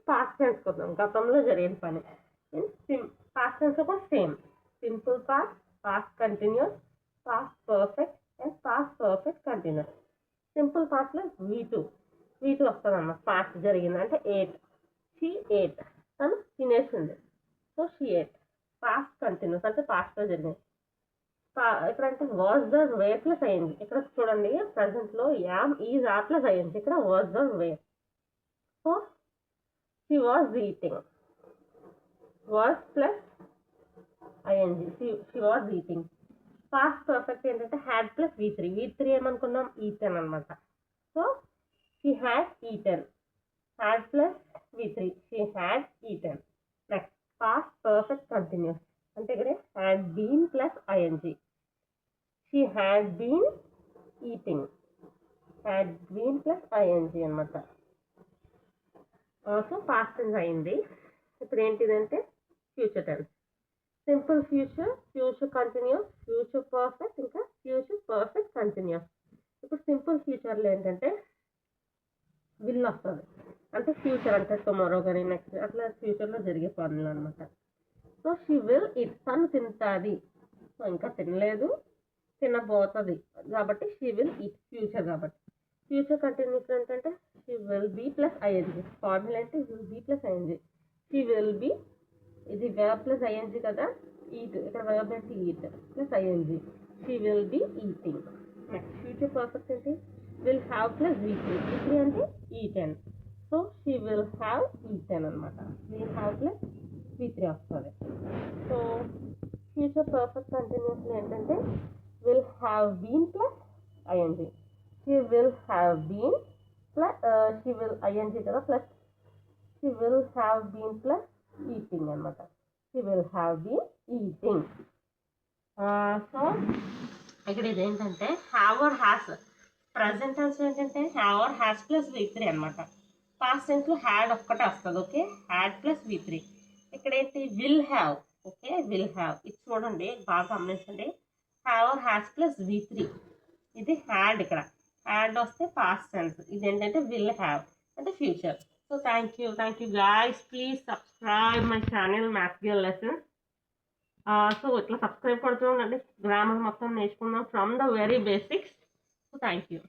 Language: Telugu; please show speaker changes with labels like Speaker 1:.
Speaker 1: పాస్ట్ టెన్స్ కోసం గతంలో జరిగిన పని. పాస్ట్ టెన్స్ కూడా same. Simple past, past continuous, past perfect and past perfect continuous. Simple పాస్ట్లో V2 వస్తుంది అన్నమాట. పాస్ట్ జరిగింది అంటే ఎయిట్. షీ ఎయిట్, తను తినేసింది. So she ate. Past continuous అంటే పాస్ట్లో జరిగింది. ఇక్కడంటే వాజ్ ద వే ప్లస్ అయింది. ఇక్కడ చూడండి ప్రజెంట్లో యామ్ ఈజ్ ఆ ప్లస్ అయింది. ఇక్కడ was the way. So she was eating. Was plus ING. She was eating. Past perfect ఏంటంటే హ్యాడ్ ప్లస్ V3 ఏమనుకున్నాం ఈటెన్ అనమాట. So she had eaten. Had plus V3 she had eaten. Next past perfect continuous అంటే ఇక్కడ had been plus ING. She had been eating. Had been plus ING అనమాట. సో పాస్ట్ టెన్స్ అయింది. ఇప్పుడు ఏంటిదంటే future tense. Simple future, future continuous, future perfect, ఇంకా ఫ్యూచర్ పర్ఫెక్ట్ కంటిన్యూస్. ఇప్పుడు సింపుల్ ఫ్యూచర్లో ఏంటంటే విల్ వస్తుంది. అంటే ఫ్యూచర్ అంటే టుమారో కానీ నెక్స్ట్ అట్లా ఫ్యూచర్లో జరిగే పనులు అనమాట. సో షీ విల్ ఇట్, తను తింటుంది. సో ఇంకా తినలేదు, తినబోతుంది కాబట్టి షీ విల్ ఇట్ ఫ్యూచర్ కాబట్టి. ఫ్యూచర్ కంటిన్యూస్ ఏంటంటే she will be plus ING. Formula అంటే will be plus ING. She will be, ఇది verb ప్లస్ ఐఎన్జి కదా, ఈట్. ఇక్కడ verb అంటే eat plus ING. She will be eating. Next future perfect ఏంటి విల్ హ్యావ్ ప్లస్ V3 అంటే eaten. So she will have eaten అనమాట. విల్ హ్యావ్ ప్లస్ V3 వస్తుంది. సో ఫ్యూచర్ పర్ఫెక్ట్ కంటిన్యూస్లో ఏంటంటే will have been plus ING. She will have been plus she will ING కదా plus she will have been plus eating అనమాట. She will have been eating. So ఇక్కడ ఇదేంటంటే have or has. Present tense ఏంటంటే have or has plus V3 అనమాట. పాస్ట్ టెన్స్లో హ్యాడ్ ఒక్కటే వస్తుంది. Okay, had plus V3. ఇక్కడ ఏంటి will have. Okay, will have. ఇది చూడండి బాగా గమనించండి. Have or has plus V3. ఇది హ్యాడ్. ఇక్కడ హ్యాడ్ వస్తే పాస్ట్ టెన్స్. ఇదేంటంటే విల్ హ్యావ్ అంటే future. So thank you guys. Please subscribe my channel Math Girl Lessons. So itla subscribe kodutundandi. Grammar mottham neshkunna from the very basics. So thank you.